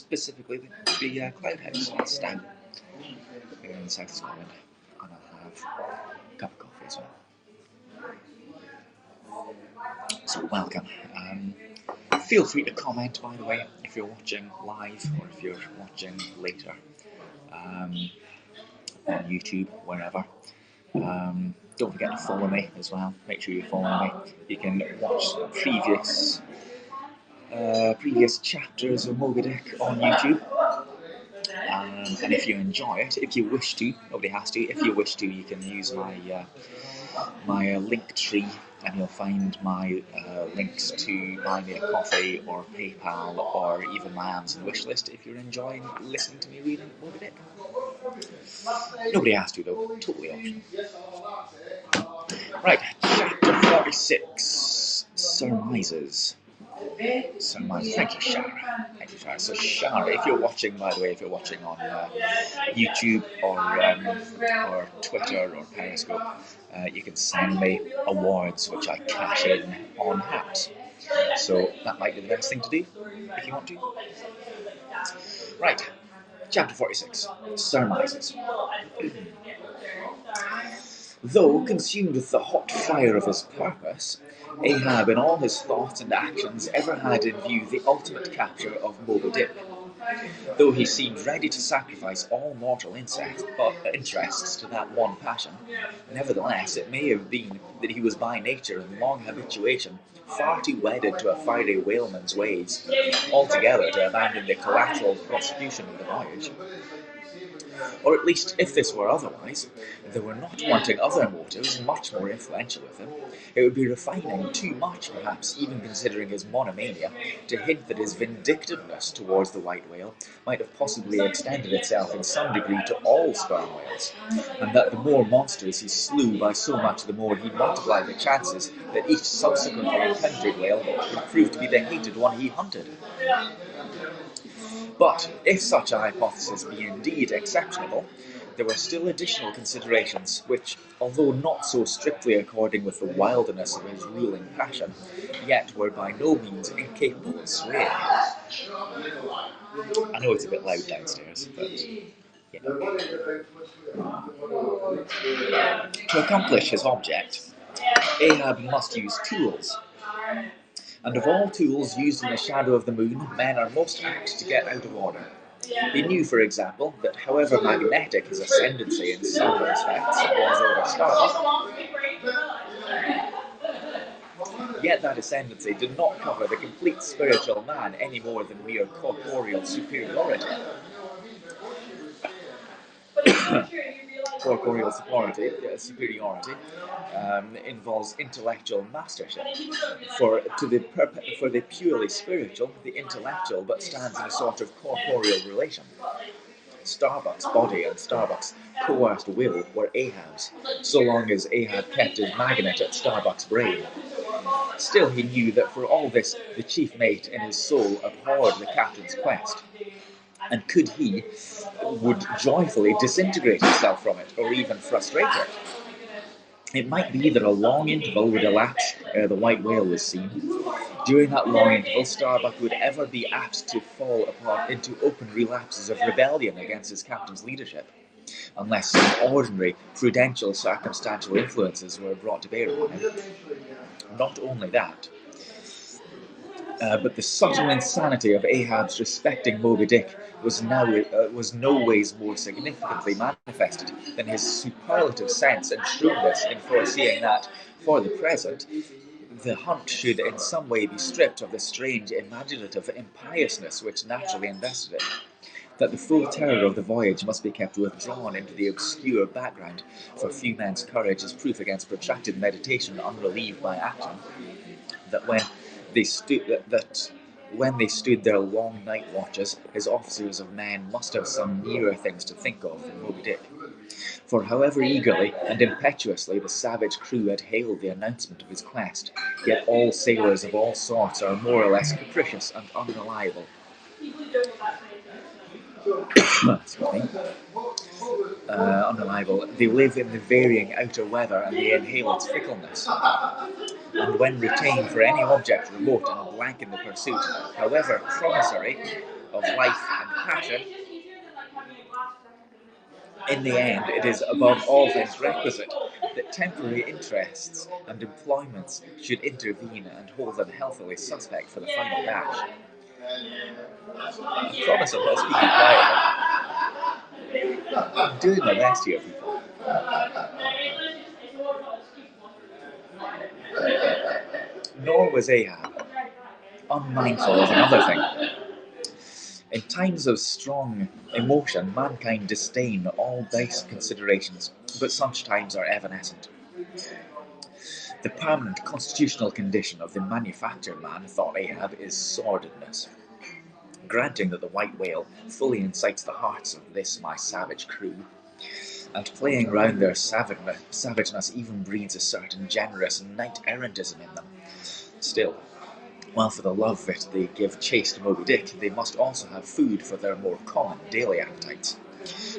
specifically the Cloud House in Stan here in South Scotland, and I'll have a cup of coffee as well. So welcome. Feel free to comment, by the way, if you're watching live or if you're watching later on YouTube, wherever. Don't forget to follow me as well. Make sure you follow me. You can watch previous chapters of Moby Dick on YouTube. And if you enjoy it, if you wish to, nobody has to, if you wish to, you can use my link tree, and you'll find my links to buy me a coffee or PayPal or even my Amazon wish list if you're enjoying listening to me reading Moby Dick. Nobody has to though, totally optional. Right, chapter 46, Surmises. Thank you, Shara. So Shara, if you're watching, by the way, if you're watching on YouTube or Twitter or Periscope, you can send me awards which I cash in on hats. So that might be the best thing to do if you want to. Right, chapter 46, Surmises. Though consumed with the hot fire of his purpose, Ahab in all his thoughts and actions ever had in view the ultimate capture of Moby Dick. Though he seemed ready to sacrifice all mortal interests to that one passion, nevertheless it may have been that he was by nature and long habituation far too wedded to a fiery whaleman's ways, altogether to abandon the collateral prosecution of the voyage. Or at least, if this were otherwise, there were not wanting other motives much more influential with him. It would be refining too much, perhaps, even considering his monomania, to hint that his vindictiveness towards the white whale might have possibly extended itself in some degree to all sperm whales, and that the more monsters he slew by so much the more he multiplied the chances that each subsequently encountered whale would prove to be the hated one he hunted. But if such a hypothesis be indeed exceptionable, there were still additional considerations which, although not so strictly according with the wildness of his ruling passion, yet were by no means incapable of swaying him. I know it's a bit loud downstairs, but you know. To accomplish his object, Ahab must use tools. And of all tools used in the shadow of the moon, men are most apt to get out of order. He knew, for example, that however magnetic his ascendancy in some respects was over Starbuck, yet that ascendancy did not cover the complete spiritual man any more than mere corporeal superiority. Corporeal superiority involves intellectual mastership. For the purely spiritual, the intellectual but stands in a sort of corporeal relation. Starbuck's body and Starbuck's coerced will were Ahab's, so long as Ahab kept his magnet at Starbuck's brain. Still he knew that for all this the chief mate in his soul abhorred the captain's quest, and would joyfully disintegrate himself from it, or even frustrate it. It might be that a long interval would elapse ere the white whale was seen. During that long interval, Starbuck would ever be apt to fall apart into open relapses of rebellion against his captain's leadership, unless some ordinary, prudential, circumstantial influences were brought to bear upon him. Not only that, but the subtle insanity of Ahab's respecting Moby Dick was no ways more significantly manifested than his superlative sense and shrewdness in foreseeing that, for the present, the hunt should in some way be stripped of the strange imaginative impiousness which naturally invested it, that the full terror of the voyage must be kept withdrawn into the obscure background, for few men's courage is proof against protracted meditation unrelieved by action, that when they stood their long night watches, his officers of men must have some nearer things to think of than Moby Dick. For however eagerly and impetuously the savage crew had hailed the announcement of his quest, yet all sailors of all sorts are more or less capricious and unreliable. Unreliable. They live in the varying outer weather and they inhale its fickleness. And when retained for any object remote and blank in the pursuit, however promissory, of life passion, in the end, it is above all things requisite that temporary interests and employments should intervene and hold them healthily suspect for the final dash. I promise I'm not speaking quietly. I'm doing my best here, people. Nor was Ahab unmindful of another thing. In times of strong emotion, mankind disdain all base considerations, but such times are evanescent. The permanent constitutional condition of the manufactured man, thought Ahab, is sordidness. Granting that the white whale fully incites the hearts of this my savage crew, and playing round their savageness even breeds a certain generous knight-errantism in them, still, while for the love of it they give chase to Moby Dick, they must also have food for their more common daily appetites.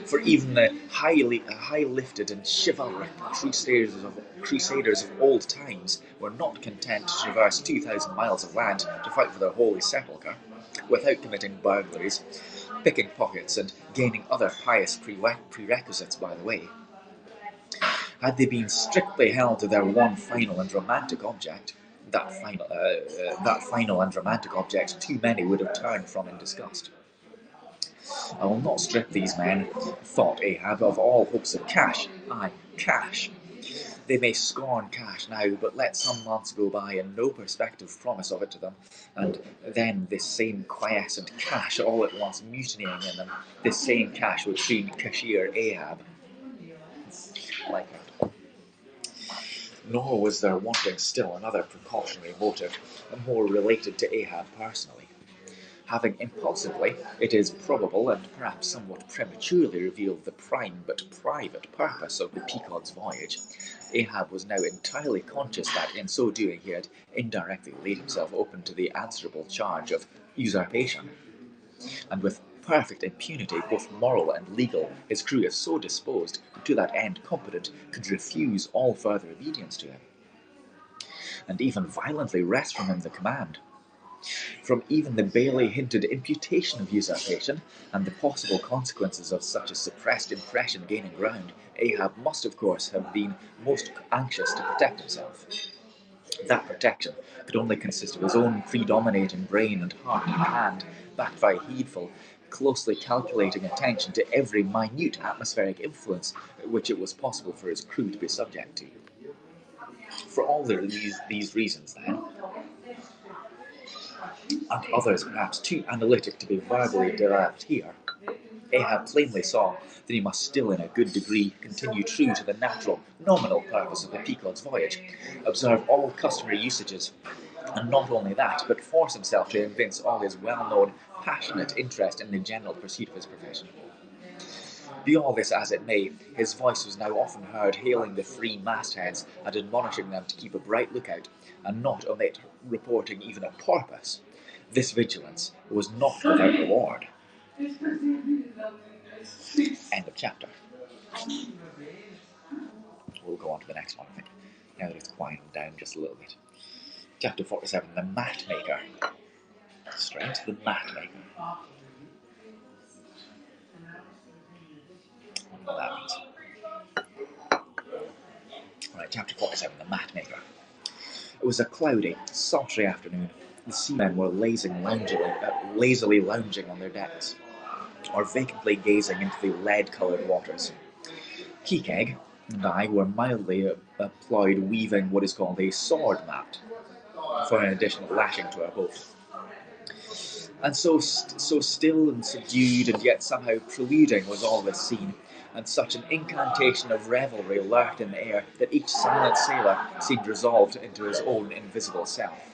For even the high-lifted and chivalric crusaders of old times were not content to traverse 2,000 miles of land to fight for their holy sepulchre, without committing burglaries, picking pockets, and gaining other pious prerequisites by the way. Had they been strictly held to their one final and romantic object, that final and romantic object too many would have turned from in disgust. I will not strip these men, thought Ahab, of all hopes of cash. Aye, cash. They may scorn cash now, but let some months go by and no prospective promise of it to them, and then this same quiescent cash all at once mutinying in them, this same cash would soon cashier Ahab. Like it. Nor was there wanting still another precautionary motive, more related to Ahab personally. Having impulsively, it is probable and perhaps somewhat prematurely revealed the prime but private purpose of the Pequod's voyage, Ahab was now entirely conscious that in so doing he had indirectly laid himself open to the answerable charge of usurpation. And with perfect impunity, both moral and legal, his crew, if so disposed, to that end competent, could refuse all further obedience to him, and even violently wrest from him the command. From even the barely hinted imputation of usurpation, and the possible consequences of such a suppressed impression gaining ground, Ahab must of course have been most anxious to protect himself. That protection could only consist of his own predominating brain and heart and hand, backed by heedful, closely calculating attention to every minute atmospheric influence which it was possible for his crew to be subject to. For all these reasons, then, and others perhaps too analytic to be verbally developed here, Ahab plainly saw that he must still in a good degree continue true to the natural, nominal purpose of the Pequod's voyage, observe all customary usages, and not only that, but force himself to evince all his well-known, passionate interest in the general pursuit of his profession. Be all this as it may, his voice was now often heard hailing the three mastheads and admonishing them to keep a bright lookout, and not omit reporting even a porpoise. This vigilance was not without reward. End of chapter. We'll go on to the next one, I think, now that it's quieted down just a little bit. Chapter 47, The Mat Maker. Straight to the Mat Maker. I wonder what that means. Alright, chapter 47, The Mat Maker. It was a cloudy, sultry afternoon. The seamen were lazily lounging on their decks, or vacantly gazing into the lead-coloured waters. Pequot and I were mildly employed weaving what is called a sword mat for an additional lashing to our boat. And so still and subdued and yet somehow preluding was all this scene, and such an incantation of revelry lurked in the air that each silent sailor seemed resolved into his own invisible self.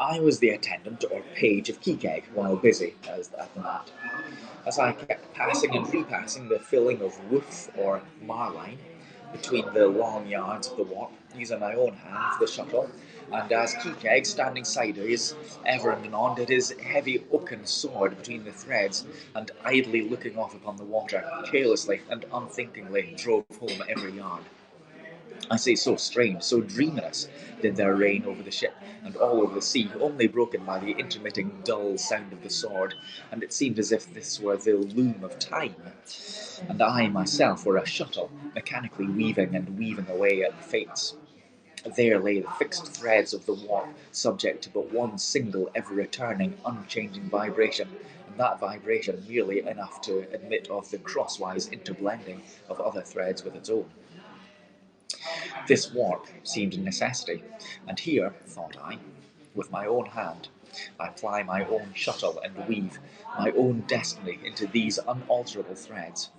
I was the attendant or page of Pequot while busy at the mat. As I kept passing and repassing the filling of woof or marline between the long yards of the warp, using my own hand for the shuttle, and as Pequot, standing sideways, ever and anon did his heavy oaken sword between the threads, and idly looking off upon the water, carelessly and unthinkingly drove home every yard. I say so strange, so dreamless did there reign over the ship and all over the sea, only broken by the intermitting dull sound of the sword, and it seemed as if this were the loom of time, and I myself were a shuttle, mechanically weaving and weaving away at the fates. There lay the fixed threads of the warp, subject to but one single, ever-returning, unchanging vibration, and that vibration merely enough to admit of the crosswise interblending of other threads with its own. This warp seemed a necessity, and here, thought I, with my own hand, I ply my own shuttle and weave my own destiny into these unalterable threads.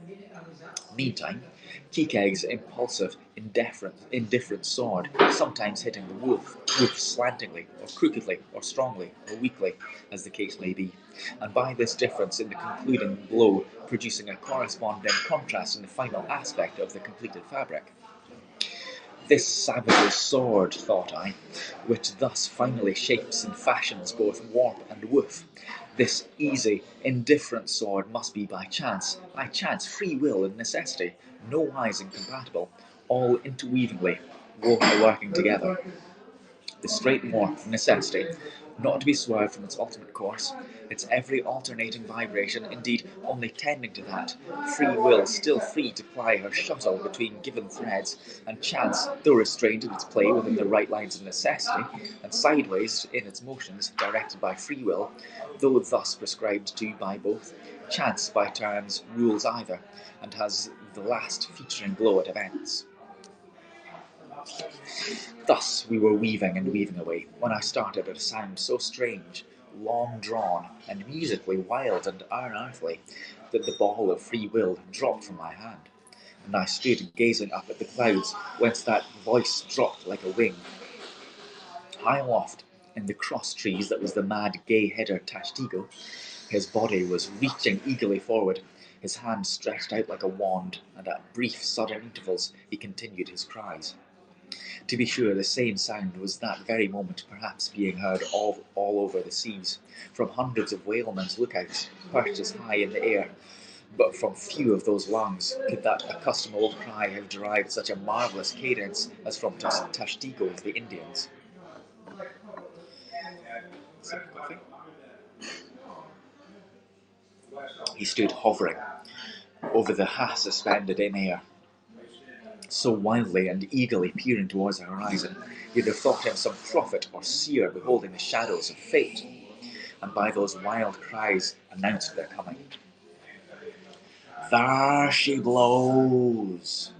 Meantime, Kikeg's impulsive, indifferent sword, sometimes hitting the woof slantingly, or crookedly, or strongly, or weakly, as the case may be, and by this difference in the concluding blow producing a corresponding contrast in the final aspect of the completed fabric. This savage's sword, thought I, which thus finally shapes and fashions both warp and woof, this easy, indifferent sword must be by chance, free will, and necessity, nowise incompatible, all interweavingly working together. The straight warp of necessity, not to be swerved from its ultimate course, its every alternating vibration, indeed only tending to that, free will still free to ply her shuttle between given threads, and chance, though restrained in its play within the right lines of necessity, and sideways in its motions directed by free will, though thus prescribed to by both, chance by turns rules either, and has the last featuring blow at events. Thus we were weaving and weaving away, when I started at a sound so strange, long drawn, and musically wild and unearthly, that the ball of free will dropped from my hand, and I stood gazing up at the clouds, whence that voice dropped like a wing. High aloft, in the cross trees that was the mad gay-headed Tashtigo, his body was reaching eagerly forward, his hand stretched out like a wand, and at brief sudden intervals he continued his cries. To be sure, the same sound was that very moment perhaps being heard all over the seas, from hundreds of whalemen's lookouts, perched as high in the air, but from few of those lungs could that accustomed old cry have derived such a marvellous cadence as from Tashtigo of the Indians. He stood hovering over the half suspended in air, so wildly and eagerly peering towards the horizon, you'd have thought him some prophet or seer beholding the shadows of fate, and by those wild cries announced their coming. There she blows!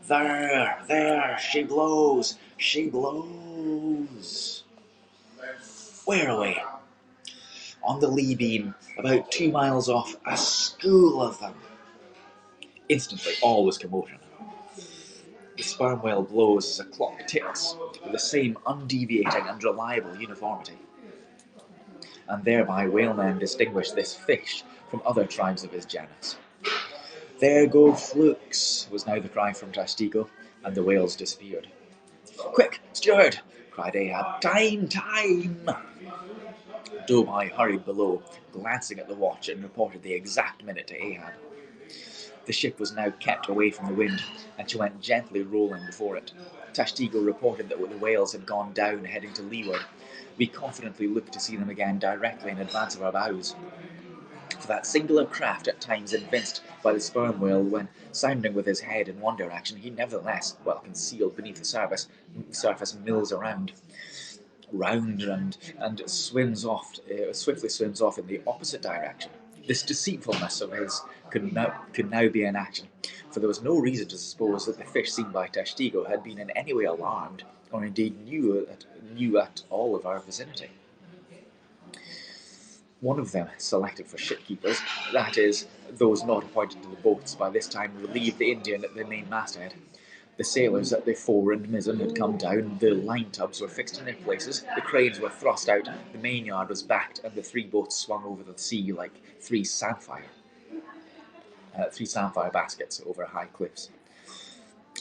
There she blows! She blows! Where away? On the lee beam, about 2 miles off, a school of them. Instantly all was commotion. The sperm whale blows as a clock ticks, with the same undeviating and reliable uniformity. And thereby whalemen distinguish this fish from other tribes of his genus. There go flukes, was now the cry from Tashtigo, and the whales disappeared. Quick, steward, cried Ahab. Time! Dobai hurried below, glancing at the watch, and reported the exact minute to Ahab. The ship was now kept away from the wind, and she went gently rolling before it. Tashtigo reported that the whales had gone down, heading to leeward. We confidently looked to see them again directly in advance of our bows. For that singular craft, at times evinced by the sperm whale when sounding with his head in one direction, he nevertheless, while concealed beneath the surface mills around, round and swiftly swims off in the opposite direction. This deceitfulness of his could now be in action, for there was no reason to suppose that the fish seen by Tashtigo had been in any way alarmed, or indeed knew at all of our vicinity. One of them, selected for shipkeepers, that is, those not appointed to the boats, by this time relieved the Indian at the main masthead. The sailors at the fore and mizzen had come down, the line tubs were fixed in their places, the cranes were thrust out, the main yard was backed, and the 3 boats swung over the sea like 3 samphire baskets over high cliffs.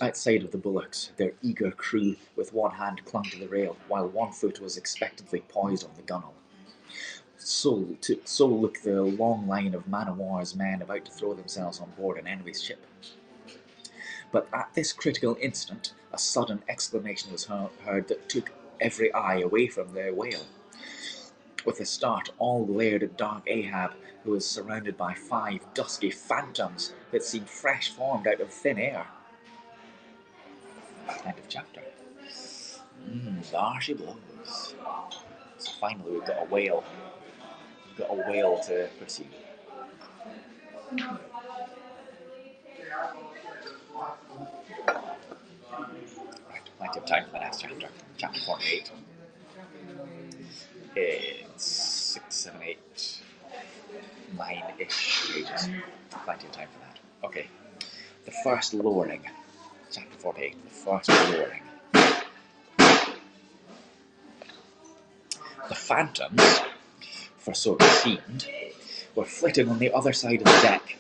Outside of the bullocks, their eager crew with one hand clung to the rail, while one foot was expectantly poised on the gunwale. So looked the long line of man-o'-war's men about to throw themselves on board an enemy's ship. But at this critical instant, a sudden exclamation was heard that took every eye away from the whale. With a start, all glared at dark Ahab, who was surrounded by 5 dusky phantoms that seemed fresh formed out of thin air. End of chapter. There she blows. So finally we've got a whale. We've got a whale to pursue. Right, plenty of time for the next chapter. Chapter 48. It's 6, 7, 8, 9-ish pages. Plenty of time for that. Okay. The first lowering. Chapter 48. The first lowering. The phantoms, for so it seemed, were flitting on the other side of the deck,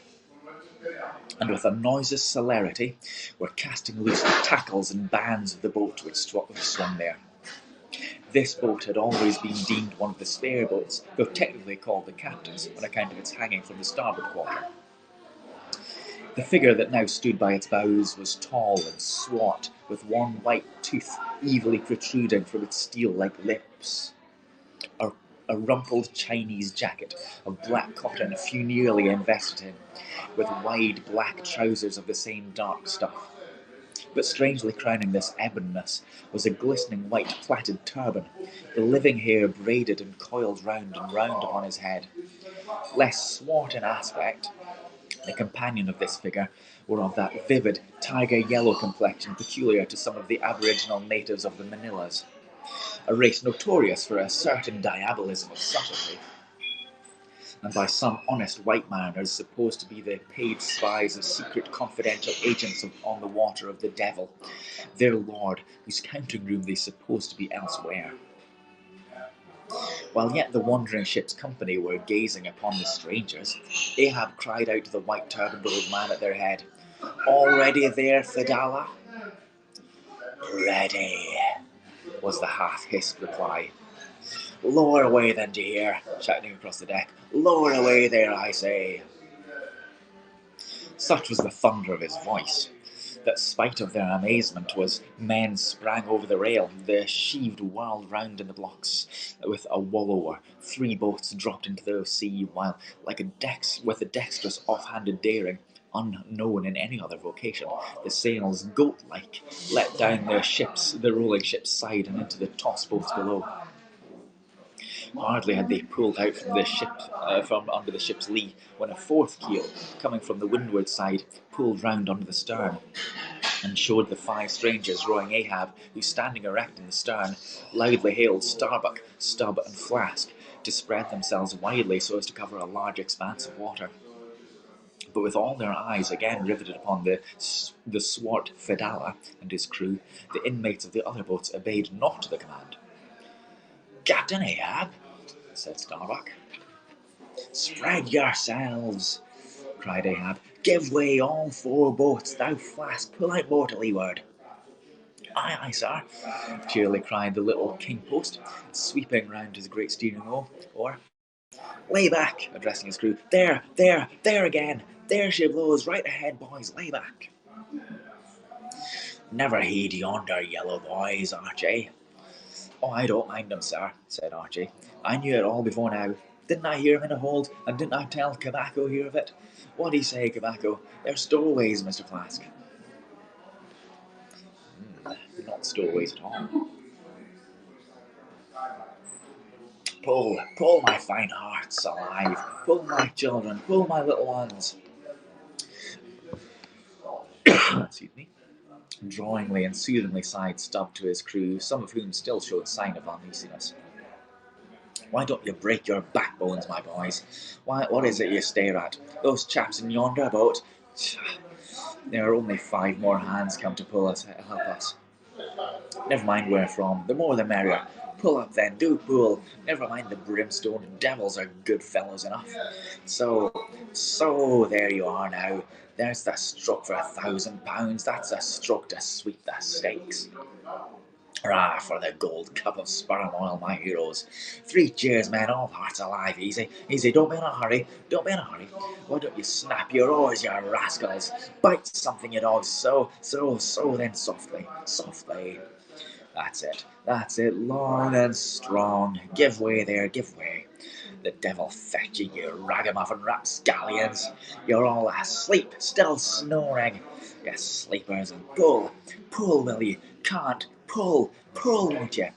and with a noiseless celerity were casting loose the tackles and bands of the boat which swung there. This boat had always been deemed one of the spare boats, though technically called the captain's on account of its hanging from the starboard quarter. The figure that now stood by its bows was tall and swart, with one white tooth evilly protruding from its steel-like lips. A rumpled Chinese jacket of black cotton funereally invested him, with wide black trousers of the same dark stuff. But strangely crowning this ebonness was a glistening white plaited turban, the living hair braided and coiled round and round upon his head. Less swart in aspect, the companion of this figure were of that vivid tiger yellow complexion peculiar to some of the aboriginal natives of the Manilas, a race notorious for a certain diabolism of subtlety, and by some honest white mariners supposed to be the paid spies of secret confidential agents on the water of the devil, their lord, whose counting room they supposed to be elsewhere. While yet the wandering ship's company were gazing upon the strangers, Ahab cried out to the white-turbaned old man at their head, "Already there, Fedallah?" "Ready," was the half-hissed reply. "Lower away then, do you hear?" shouting across the deck. "Lower away there, I say." Such was the thunder of his voice, that spite of their amazement men sprang over the rail, the sheaved whirled round in the blocks, with a wallower, 3 boats dropped into the sea, while, with a dexterous off-handed daring, unknown in any other vocation, the sails, goat-like, let down the rolling ship's side and into the toss boats below. Hardly had they pulled out from under the ship's lee, when a 4th keel, coming from the windward side, pulled round under the stern, and showed the 5 strangers rowing Ahab, who, standing erect in the stern, loudly hailed Starbuck, Stub, and Flask to spread themselves widely so as to cover a large expanse of water. But with all their eyes again riveted upon the swart Fedallah and his crew, the inmates of the other boats obeyed not the command. "Captain Ahab," said Starbuck. "Spread yourselves," cried Ahab. "Give way, all 4 boats. Thou Flask, pull out more to leeward." "Aye, aye, sir," cheerily cried the little king post, sweeping round his great steering oar. "Lay back," addressing his crew. There again. There she blows, right ahead, boys, lay back." "Never heed yonder yellow boys, Archie." "Oh, I don't mind them, sir," said Archie. "I knew it all before now. Didn't I hear him in a hold, and didn't I tell Cabacco here of it? What'd he say, Cabacco? They're stowaways, Mr. Flask." Not stowaways at all. Pull, my fine hearts alive. Pull, my children, pull, my little ones." Excuse me. Drawingly and soothingly sighed Stubb to his crew, some of whom still showed sign of uneasiness. "Why don't you break your backbones, my boys? What is it you stare at? Those chaps in yonder boat? There are only 5 more hands come to help us. Never mind where from, the more the merrier. Pull up then, do pull. Never mind the brimstone, devils are good fellows enough. So, there you are now. There's the stroke for £1,000. That's a stroke to sweep the stakes." Hurrah for the gold cup of sperm oil, my heroes. 3 cheers, men, all hearts alive. Easy, easy, don't be in a hurry, don't be in a hurry. Why don't you snap your oars, you rascals? Bite something, you dogs. So, then softly, softly. That's it, long and strong. Give way there, give way. The devil fetch you, you ragamuffin rapscallions. You're all asleep, still snoring. You sleepers, and pull, pull, will you? Can't, pull, won't you?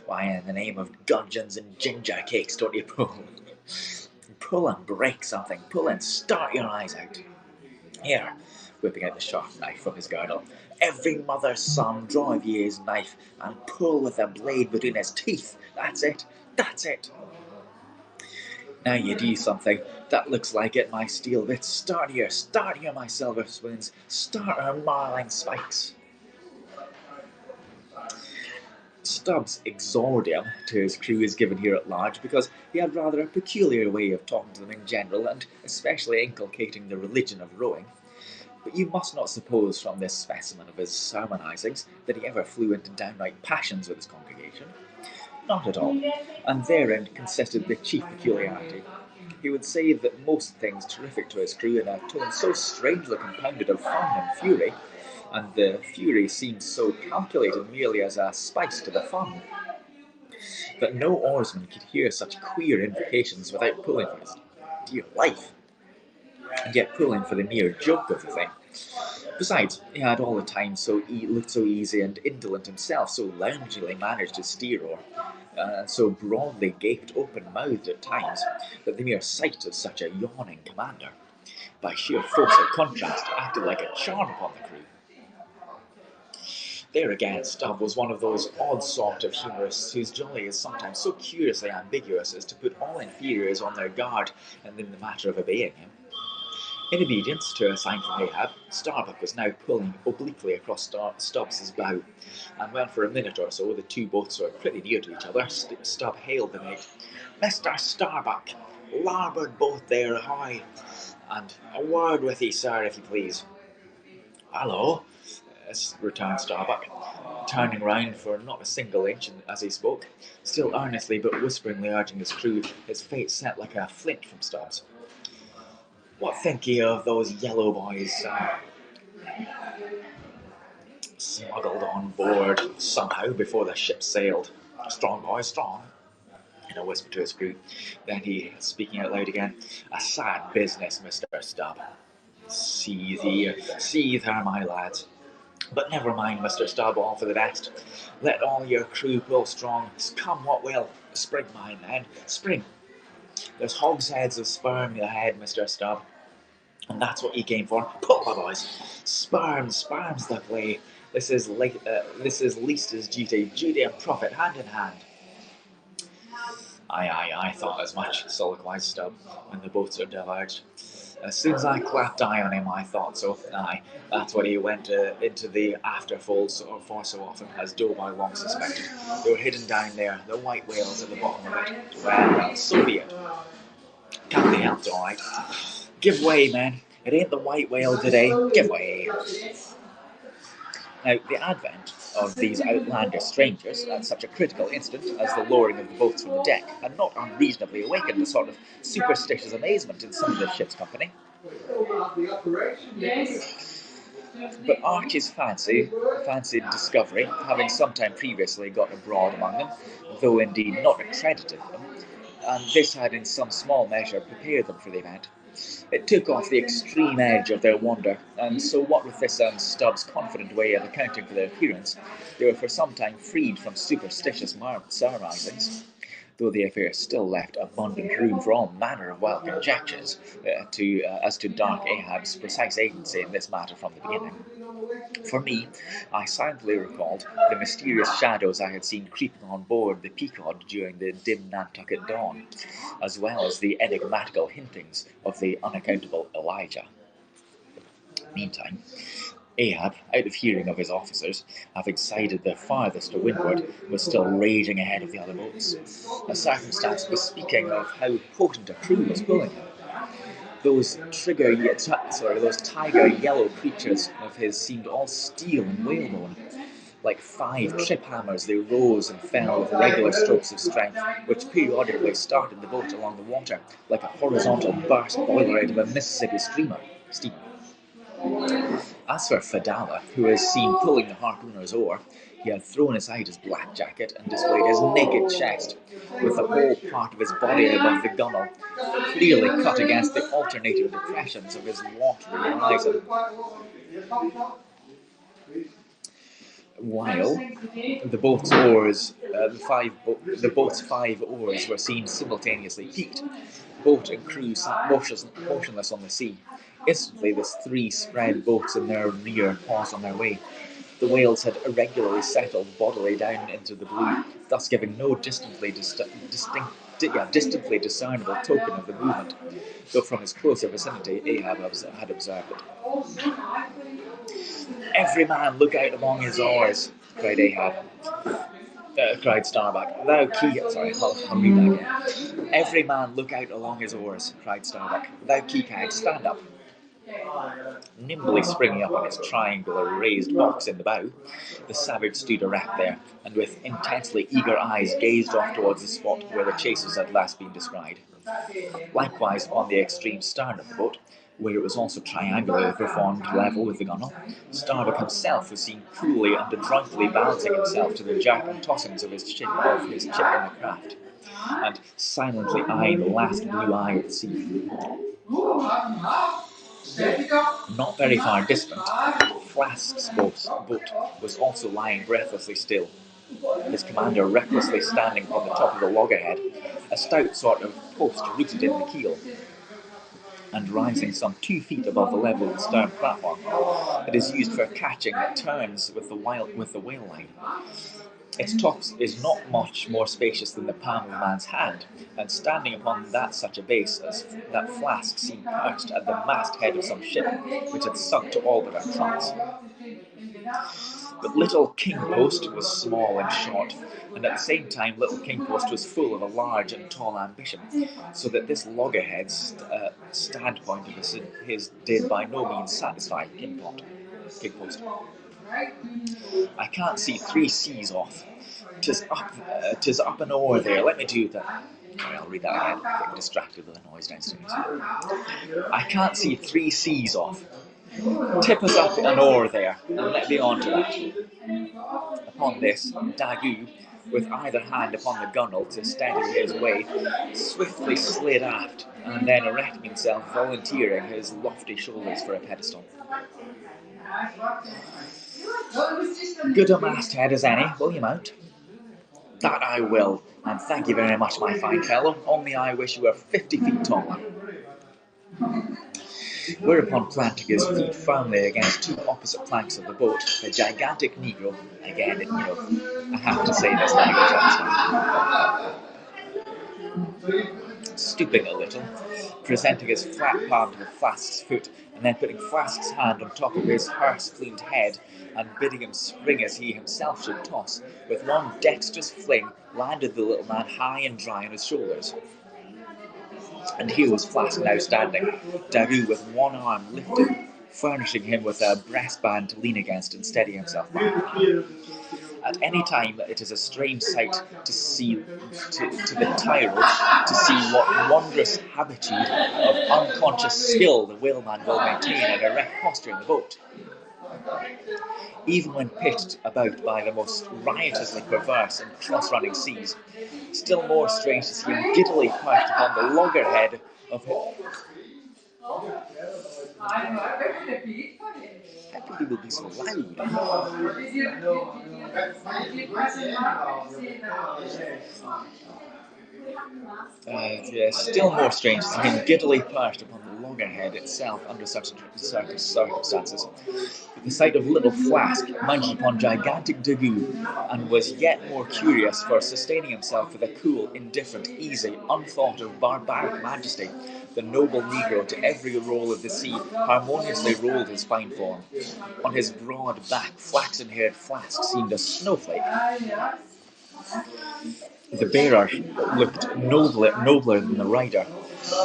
Why, in the name of gudgeons and ginger cakes, don't you pull? Pull and break something, pull and start your eyes out. Here, whipping out the sharp knife from his girdle. Every mother's son, drive ye his knife, and pull with the blade between his teeth. That's it, that's it. Now you do something. That looks like it, my steel bits. Start here, my silver spoons. Start her marling spikes. Stubbs' exordium to his crew is given here at large because he had rather a peculiar way of talking to them in general, and especially inculcating the religion of rowing. But you must not suppose from this specimen of his sermonizings that he ever flew into downright passions with his congregation. Not at all, and therein consisted the chief peculiarity. He would say that most things terrific to his crew in a tone so strangely compounded of fun and fury, and the fury seemed so calculated merely as a spice to the fun, that no oarsman could hear such queer invocations without pulling for his dear life, and yet pulling for the mere joke of the thing. Besides, he had all the time looked so easy and indolent himself, so loungily managed his steer oar, and so broadly gaped open-mouthed at times, that the mere sight of such a yawning commander, by sheer force of contrast, acted like a charm upon the crew. There again, Stubb was one of those odd sort of humorists whose jolly is sometimes so curiously ambiguous as to put all inferiors on their guard and in the matter of obeying him. In obedience to a sign from Ahab, Starbuck was now pulling obliquely across Stubbs' bow, and when for a minute or so the two boats were pretty near to each other, Stubb hailed the mate. "Mr. Starbuck, larboard boat there, ahoy, and a word with ye, sir, if you please." "Hallo," returned Starbuck, turning round for not a single inch as he spoke, still earnestly but whisperingly urging his crew, his face set like a flint from Stubbs. "What think ye of those yellow boys smuggled on board somehow before the ship sailed? Strong boys, strong," in a whisper to his crew. Then he, speaking out loud again, "A sad business, Mr. Stubb. Seethe her, my lads. But never mind, Mr. Stubb, all for the best. Let all your crew pull strong, come what will. Spring, my men, spring. There's hogsheads of sperm ahead, Mr. Stubb, and that's what you came for. Pull, my boys. Sperm's the play. This is least as duty and profit, hand in hand." I thought as much, soliloquized Stubb, when the boats are diverged. As soon as I clapped eye on him, I thought so. Aye, that's what he went into the afterfolds for so often, as Doughboy long suspected. They were hidden down there, the white whales at the bottom of it. Well, so be it. Can't be helped, all right. Give way, men. It ain't the white whale today. Give way. Now, the advent of these outlandish strangers at such a critical instant as the lowering of the boats from the deck had not unreasonably awakened a sort of superstitious amazement in some of the ship's company. But Archie's fancied discovery, having some time previously got abroad among them, though indeed not accredited them, and this had in some small measure prepared them for the event. It took off the extreme edge of their wonder, and so what with this and Stubbs' confident way of accounting for their appearance, they were for some time freed from superstitious surmisings, though the affair still left abundant room for all manner of wild conjectures as to Dark Ahab's precise agency in this matter from the beginning. For me, I silently recalled the mysterious shadows I had seen creeping on board the Pequot during the dim Nantucket dawn, as well as the enigmatical hintings of the unaccountable Elijah. Meantime, Ahab, out of hearing of his officers, having sided the farthest to windward, was still raging ahead of the other boats, a circumstance bespeaking of how potent a crew was pulling him. Those tiger yellow creatures of his seemed all steel and whalebone, Like 5 trip hammers, they rose and fell with regular strokes of strength, which periodically started the boat along the water like a horizontal burst boiler out of a Mississippi steamer. As for Fadalla, who is seen pulling the harpooner's oar, he had thrown aside his black jacket and displayed his naked chest, with the whole part of his body above the gunwale, clearly cut against the alternating depressions of his watery horizon. While the boat's oars, the boat's 5 oars were seen simultaneously peaked, boat and crew sat motionless on the sea. Instantly, the 3 spread boats in their rear paused on their way. The whales had irregularly settled bodily down into the blue, thus giving no distantly discernible token of the movement, though from his closer vicinity Ahab had observed it. "Every man look out along his oars," cried Ahab. Cried Starbuck. "Thou keep..." Sorry, I'll read that again. "Every man look out along his oars," cried Starbuck. "Thou Keeghag, stand up." Nimbly springing up on his triangular raised box in the bow, the savage stood erect there, and with intensely eager eyes gazed off towards the spot where the chasers had last been descried. Likewise upon the extreme stern of the boat, where it was also triangularly performed level with the gunwale, Starbuck himself was seen coolly and adroitly balancing himself to the jerk and tossings of his chip in the craft, and silently eyeing the last blue eye of the sea. Not very far distant, Flask's boat was also lying breathlessly still, his commander recklessly standing upon the top of the loggerhead, a stout sort of post rooted in the keel, and rising some 2 feet above the level of the stern platform. It is used for catching turns with the whale line. Its top is not much more spacious than the palm of a man's hand, and standing upon such a base as that Flask seemed perched at the masthead of some ship which had sunk to all but her trucks. But Little King Post was small and short, and at the same time Little King Post was full of a large and tall ambition, so that this loggerhead's standpoint of his did by no means satisfy King Post. "I can't see 3 seas off. 'Tis up an oar there. Let me do that." Sorry, I'll read that again. I'm getting distracted with the noise downstairs. "I can't see 3 seas off. Tip us up an oar there, and let me on to that." Upon this, Daggoo, with either hand upon the gunwale to steady his way, swiftly slid aft, and then erecting himself, volunteering his lofty shoulders for a pedestal. "Good a masthead as any, will you mount?" "That I will, and thank you very much, my fine fellow, only I wish you were 50 feet taller." Whereupon, planting his feet firmly against 2 opposite planks of the boat, the gigantic Negro, again, I have to say this language all the time, stooping a little, presenting his flat palm to the Flask's foot, and then putting Flask's hand on top of his hearse-plumed head, and bidding him spring as he himself should toss, with one dexterous fling landed the little man high and dry on his shoulders. And here was Flask now standing, Daggoo with one arm lifted, furnishing him with a breastband to lean against and steady himself by. At any time it is a strange sight to see to the tyro to see what wondrous habitude of unconscious skill the whaleman will maintain an erect posture in the boat. Even when pitched about by the most riotously perverse and cross-running seas, still more strange to see him giddily perched upon the loggerhead of his... How can people be so loud? Still more strange to see him giddily perched upon the loggerhead itself under such circumstances. The sight of little Flask munched upon gigantic Daggoo, and was yet more curious for sustaining himself with a cool, indifferent, easy, unthought of barbaric majesty. The noble Negro to every roll of the sea harmoniously rolled his fine form. On his broad back, flaxen-haired Flask seemed a snowflake. The bearer looked nobler than the rider,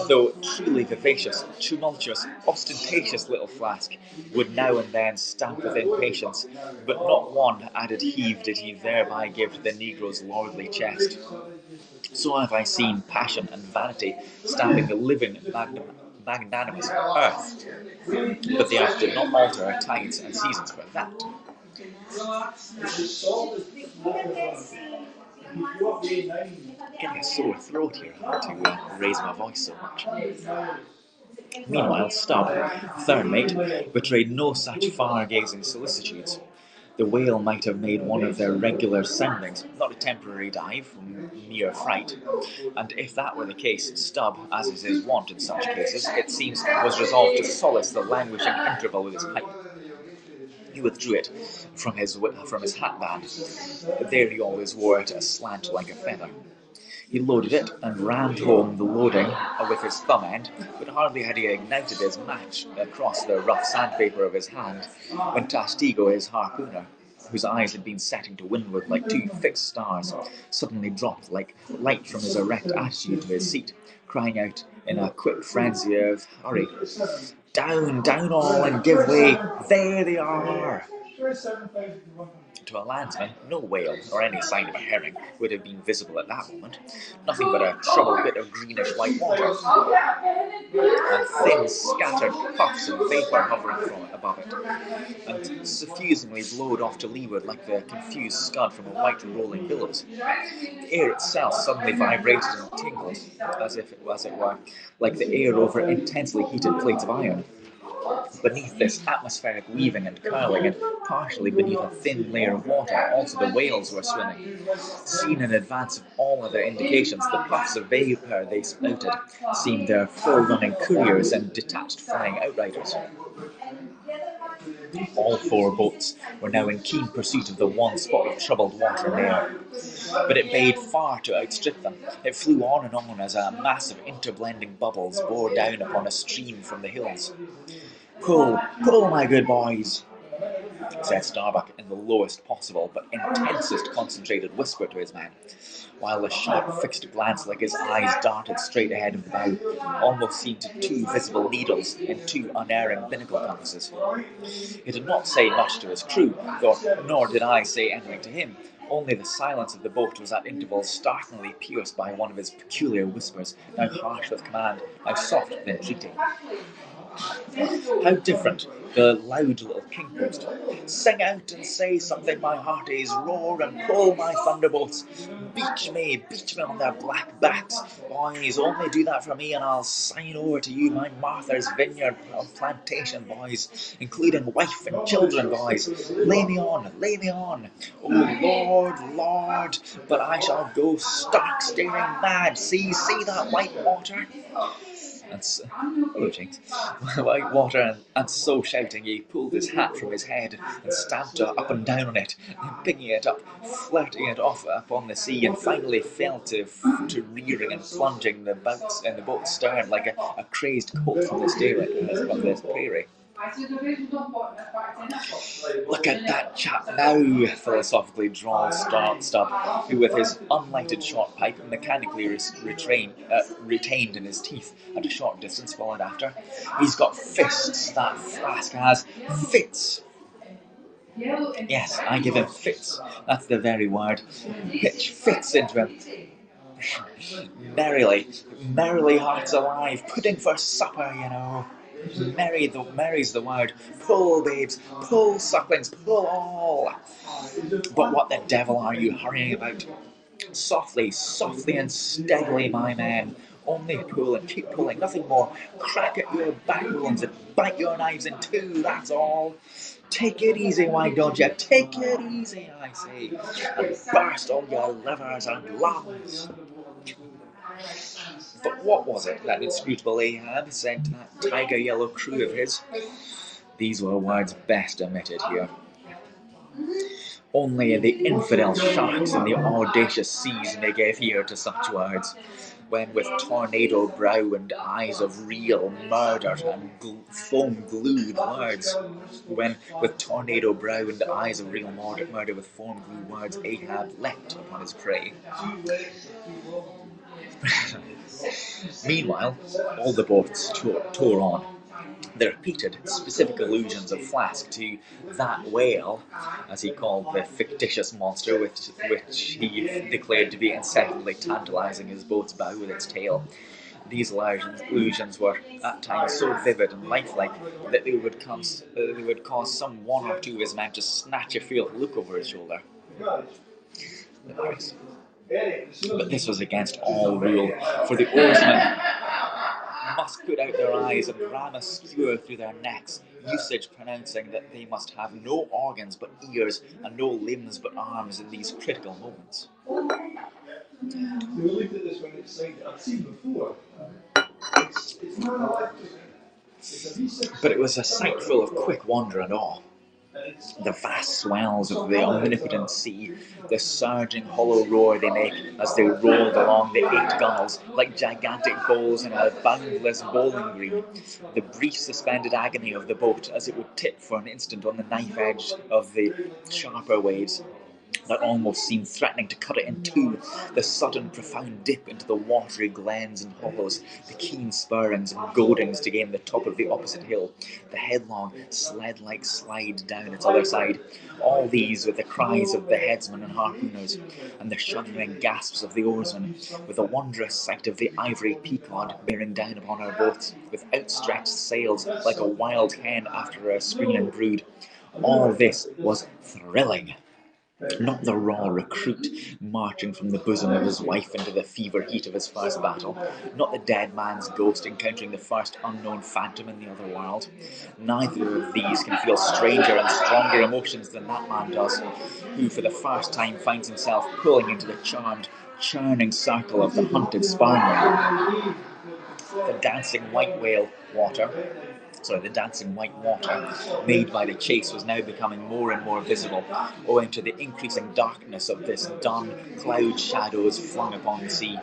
though truly vivacious, tumultuous, ostentatious little flask, would now and then stamp with impatience, but not one added heave did he thereby give to the negro's lordly chest. So have I seen passion and vanity stamping the living magnanimous earth, but the earth did not alter her tides and seasons for that. Getting a sore throat here, having to raise my voice so much. Meanwhile, Stubb, third mate, betrayed no such far-gazing solicitudes. The whale might have made one of their regular soundings, not a temporary dive from mere fright. And if that were the case, Stubb, as is his wont in such cases, it seems, was resolved to solace the languishing interval with his pipe. He withdrew it from his hatband. There he always wore it aslant like a feather. He loaded it and rammed home the loading with his thumb end, but hardly had he ignited his match across the rough sandpaper of his hand when Tastigo, his harpooner, whose eyes had been setting to windward like two fixed stars, suddenly dropped like light from his erect attitude to his seat, crying out in a quick frenzy of hurry, "Down, down all, and give way! There they are!" To a landsman, no whale, nor any sign of a herring, would have been visible at that moment. Nothing but a troubled bit of greenish-white water, and thin, scattered puffs of vapour hovering from it above it, and suffusingly blowed off to leeward like the confused scud from a white rolling billows. The air itself suddenly vibrated and tingled, as it were, like the air over intensely heated plates of iron. Beneath this atmospheric weaving and curling, and partially beneath a thin layer of water, also the whales were swimming. Seen in advance of all other indications, the puffs of vapour they spouted seemed their full-running couriers and detached flying outriders. All four boats were now in keen pursuit of the one spot of troubled water and air. But it bade far to outstrip them. It flew on and on as a mass of interblending bubbles bore down upon a stream from the hills. "Pull, pull, my good boys," said Starbuck in the lowest possible but intensest concentrated whisper to his men, while a sharp fixed glance like his eyes darted straight ahead of the bow, almost seemed to two visible needles in two unerring binnacle compasses. He did not say much to his crew, nor did I say anything to him. Only the silence of the boat was at intervals startlingly pierced by one of his peculiar whispers, now harsh with command, now soft with entreaty. How different the loud little king-boost. "Sing out and say something, my hearties, roar and pull, my thunderbolts. Beach me on their black backs, boys, only do that for me and I'll sign over to you my Martha's Vineyard plantation, boys, including wife and children, boys. Lay me on, oh Lord, Lord, but I shall go stark staring mad, see that white water?" And so, white water, and so shouting, he pulled his hat from his head and stamped up and down on it, picking it up, flirting it off upon the sea, and finally fell to rearing and plunging the boat's stern like a crazed colt from this prairie. "Look at that chap now," philosophically drawled Stubb, who, with his unlighted short pipe mechanically retained in his teeth at a short distance, followed after. "He's got fists, that flask has. Fits! Yes, I give him fits. That's the very word. Pitch fits into him. Merrily, hearts alive. Pudding for supper, you know. Merry's the word. Pull, babes, pull, sucklings, pull all. But what the devil are you hurrying about? Softly and steadily, my men. Only pull and keep pulling, nothing more. Crack at your backbones and bite your knives in two, that's all. Take it easy, why don't you? Take it easy, I say, and burst all your livers and lungs." But what was it that inscrutable Ahab said to that tiger-yellow crew of his? These were words best omitted here. Only the infidel sharks in the audacious seas may give ear to such words, when with tornado brow and eyes of real murder and foam-glued words, when with tornado brow and eyes of real murder with foam-glued words, Ahab leapt upon his prey. Meanwhile, all the boats tore on. The repeated specific allusions of Flask to that whale, as he called the fictitious monster which he declared to be incessantly tantalising his boat's bow with its tail. These allusions were at times so vivid and lifelike that they would cause some one or two of his men to snatch a fearful look over his shoulder. But this was against all rule, for the oarsmen must put out their eyes and ram a skewer through their necks, usage pronouncing that they must have no organs but ears and no limbs but arms in these critical moments. We looked at this when it's like I've seen before. It's not But it was a sight full of quick wonder and awe. The vast swells of the omnipotent sea, the surging hollow roar they make as they rolled along the 8 gunwales like gigantic bowls in a boundless bowling green, the brief suspended agony of the boat as it would tip for an instant on the knife edge of the sharper waves that almost seemed threatening to cut it in two, the sudden profound dip into the watery glens and hollows, the keen spurrings and goadings to gain the top of the opposite hill, the headlong, sled-like slide down its other side, all these with the cries of the headsmen and harpooners, and the shuddering gasps of the oarsmen, with the wondrous sight of the ivory Pequot bearing down upon our boats, with outstretched sails like a wild hen after a screaming brood. All this was thrilling. Not the raw recruit marching from the bosom of his wife into the fever heat of his first battle, not the dead man's ghost encountering the first unknown phantom in the other world. Neither of these can feel stranger and stronger emotions than that man does, who for the first time finds himself pulling into the charmed, churning circle of the hunted sperm whale. The dancing white water made by the chase was now becoming more and more visible, owing to the increasing darkness of this dun cloud shadows flung upon the sea.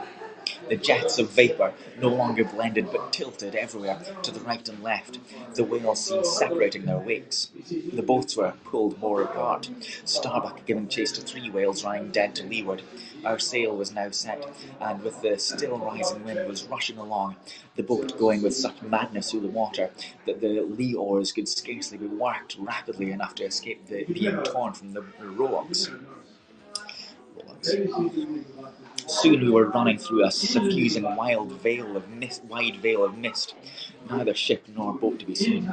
The jets of vapour no longer blended but tilted everywhere to the right and left. The whales seemed separating their wakes. The boats were pulled more apart, Starbuck giving chase to 3 whales lying dead to leeward. Our sail was now set, and with the still rising wind was rushing along, the boat going with such madness through the water that the lee oars could scarcely be worked rapidly enough to escape being torn from the rowlocks. Soon we were running through a suffusing wide veil of mist, neither ship nor boat to be seen.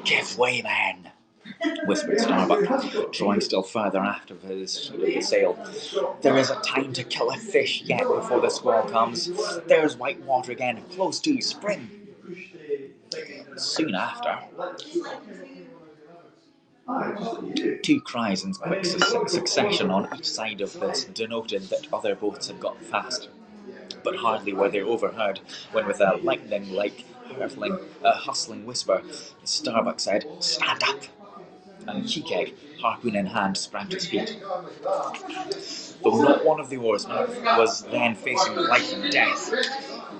"Give way, man," whispered Starbuck, drawing still further aft of the sail. "There is a time to kill a fish yet before the squall comes. There's white water again, close to, spring." Soon after, 2 cries in quick succession on each side of this denoted that other boats had got fast. But hardly were they overheard when, with a lightning-like hustling whisper, Starbuck said, "Stand up!" and Cheekegg, harpoon in hand, sprang to his feet. Though not one of the oarsmen was then facing life and death,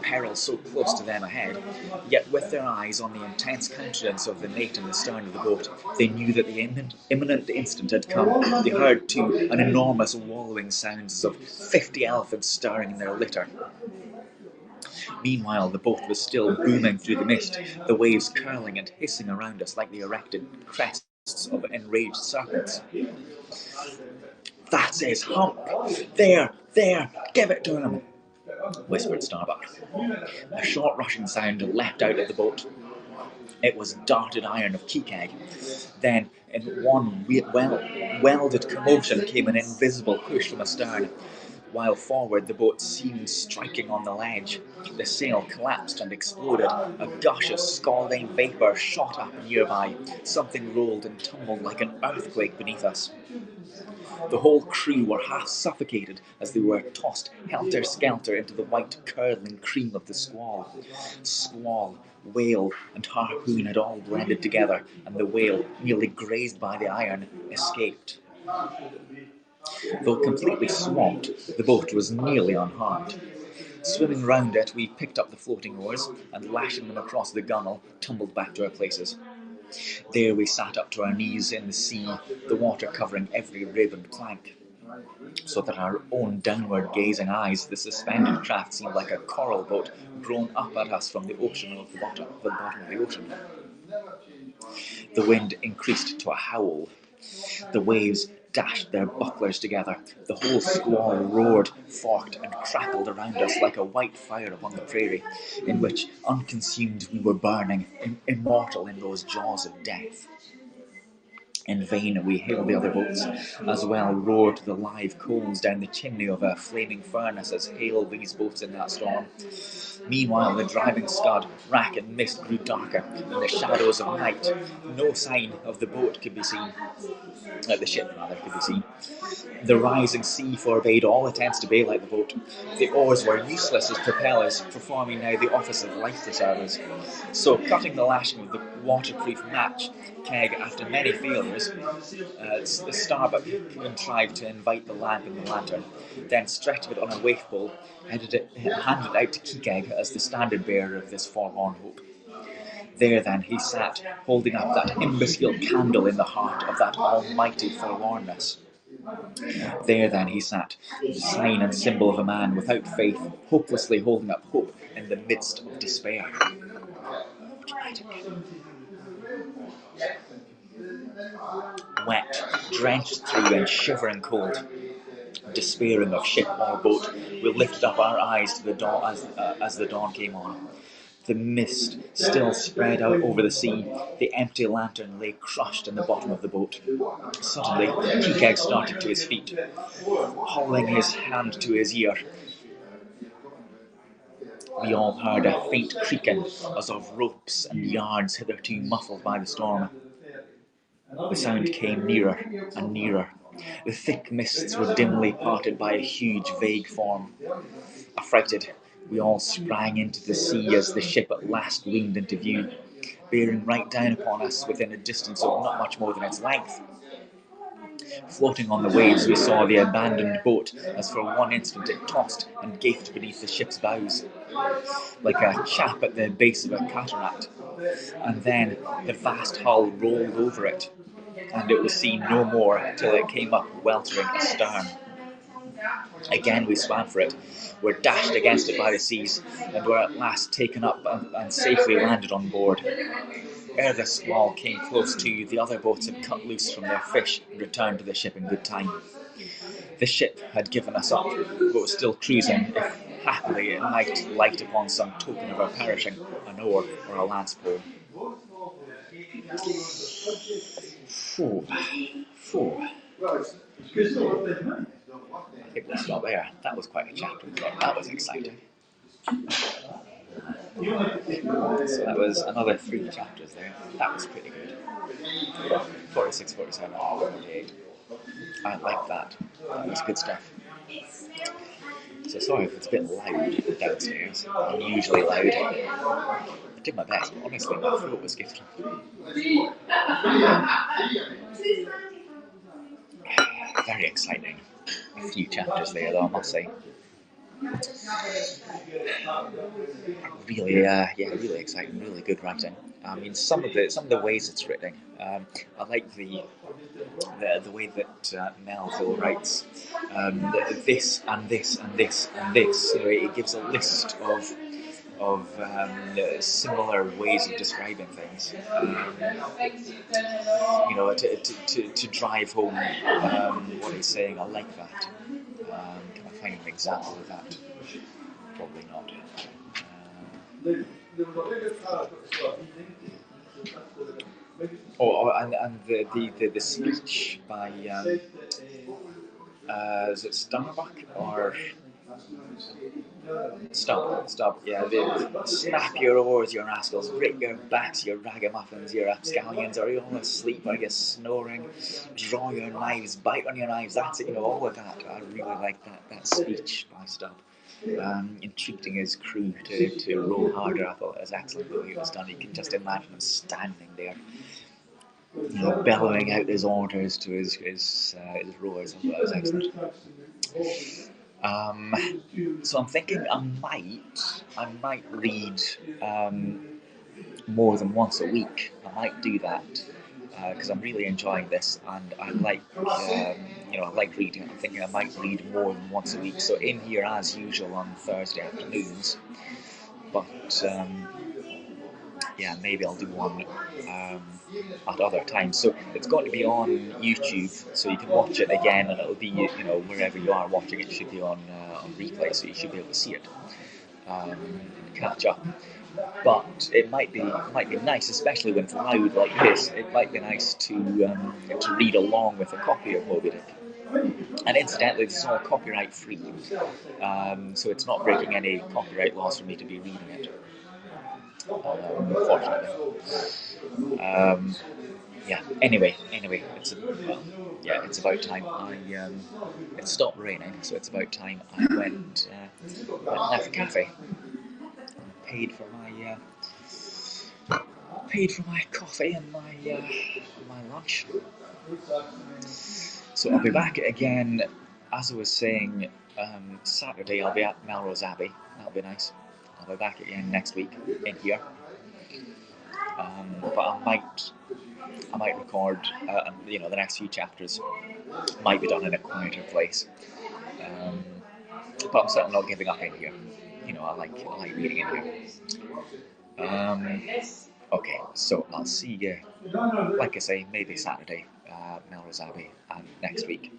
peril so close to them ahead, yet with their eyes on the intense countenance of the mate in the stern of the boat, they knew that the imminent instant had come. They heard, too, an enormous wallowing sound as of 50 elephants stirring in their litter. Meanwhile, the boat was still booming through the mist, the waves curling and hissing around us like the erected crests of enraged serpents. "That's his hump! There, give it to him!" whispered Starbuck. A short rushing sound leapt out of the boat. It was darted iron of Cheekegg. Then, in one welded commotion, came an invisible push from astern, while forward the boat seemed striking on the ledge. The sail collapsed and exploded. A gush of scalding vapour shot up nearby. Something rolled and tumbled like an earthquake beneath us. The whole crew were half suffocated as they were tossed helter-skelter into the white curdling cream of the squall. Squall, whale, and harpoon had all blended together, and the whale, nearly grazed by the iron, escaped. Though completely swamped, the boat was nearly unharmed. Swimming round it, we picked up the floating oars, and lashing them across the gunwale, tumbled back to our places. There we sat up to our knees in the sea, the water covering every rib and plank. so that our own downward-gazing eyes, the suspended craft seemed like a coral boat blown up at us from the ocean of the bottom of the ocean. The wind increased to a howl. The waves dashed their bucklers together. The whole squall roared, forked, and crackled around us like a white fire upon the prairie, in which, unconsumed, we were burning, immortal in those jaws of death. In vain we hailed the other boats, as well roared the live coals down the chimney of a flaming furnace as hailed these boats in that storm. Meanwhile the driving scud, rack and mist grew darker in the shadows of night. No sign of the boat could be seen. The ship, rather, could be seen. The rising sea forbade all attempts to bail out the boat. The oars were useless as propellers, performing now the office of life preservers. So, cutting the lashing of the waterproof match keg after many failures, the starboard contrived to invite the lamp in the lantern, then stretching it on a waif pole, handed it out to Kekeg as the standard bearer of this forlorn hope. There then he sat, holding up that imbecile candle in the heart of that almighty forlornness. There then he sat, the sign and symbol of a man without faith, hopelessly holding up hope in the midst of despair. Wet, drenched through and shivering cold, despairing of ship or boat, we lifted up our eyes to the dawn as the dawn came on. The mist still spread out over the sea. The empty lantern lay crushed in the bottom of the boat. Suddenly, Pequot started to his feet, holding his hand to his ear. We all heard a faint creaking as of ropes and yards hitherto muffled by the storm. The sound came nearer and nearer. The thick mists were dimly parted by a huge, vague form. Affrighted, we all sprang into the sea as the ship at last loomed into view, bearing right down upon us within a distance of not much more than its length. Floating on the waves, we saw the abandoned boat as for one instant it tossed and gaped beneath the ship's bows, like a chap at the base of a cataract. And then the vast hull rolled over it, and it was seen no more till it came up weltering astern. Again we swam for it, were dashed against it by the seas, and were at last taken up and safely landed on board. Ere the squall came close to, the other boats had cut loose from their fish and returned to the ship in good time. The ship had given us up, but was still cruising, if happily it might light upon some token of our perishing, an oar or a lance pole. Phew. I think we'll stop there. That was quite a chapter. That was exciting. So that was another 3 chapters there. That was pretty good. 46, 47, 48. I like that. That was good stuff. So sorry if it's a bit loud downstairs. Unusually loud. I did my best, but honestly my throat was gifted. Very exciting. A few chapters there though, I must say. Really, really exciting, really good writing. I mean, some of the ways it's written. I like the way that Melville writes. This and this and this and this. It gives a list of similar ways of describing things. To drive home what he's saying. I like that. Can I find an example of that? Probably not. And the speech by is it Starbuck or Stop, yeah. Snap your oars, you rascals. Break your backs, you ragamuffins, you rapscallions. Are you all asleep? Are you snoring? Draw your knives, bite on your knives. That's it, all of that. I really like that speech by Stop. Entreating his crew to row harder. I thought it was excellent the way it was done. You can just imagine him standing there, bellowing out his orders to his rowers. I thought it was excellent. So I'm thinking I might read more than once a week. I might do that. because I'm really enjoying this, and I like I like reading. I'm thinking I might read more than once a week. So in here as usual on Thursday afternoons, but yeah, maybe I'll do one at other times. So it's got to be on YouTube, so you can watch it again, and it'll be wherever you are watching it, should be on replay, so you should be able to see it and catch up. But it might be nice, especially when it's loud like this. It might be nice to read along with a copy of Moby Dick. And incidentally, this is all copyright free, so it's not breaking any copyright laws for me to be reading it. Fortunately. Yeah. Anyway, it's about time it stopped raining, so it's about time I went and left the cafe. Paid for my coffee and my lunch. So I'll be back again, as I was saying. Saturday I'll be at Melrose Abbey. That'll be nice. I'll be back again next week in here. But I might record, the next few chapters might be done in a quieter place. But I'm certainly not giving up in here. I like reading in here. Okay, so I'll see you, like I say, maybe Saturday, Melrose Abbey, and next week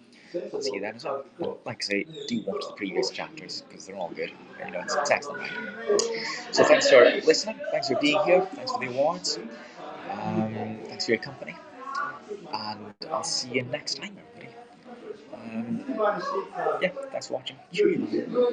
I'll see you then as well. And like I say, do watch the previous chapters because they're all good. It's excellent. So thanks for listening, thanks for being here, thanks for the awards, thanks for your company, and I'll see you next time, everybody. Yeah, thanks for watching. Cheerio.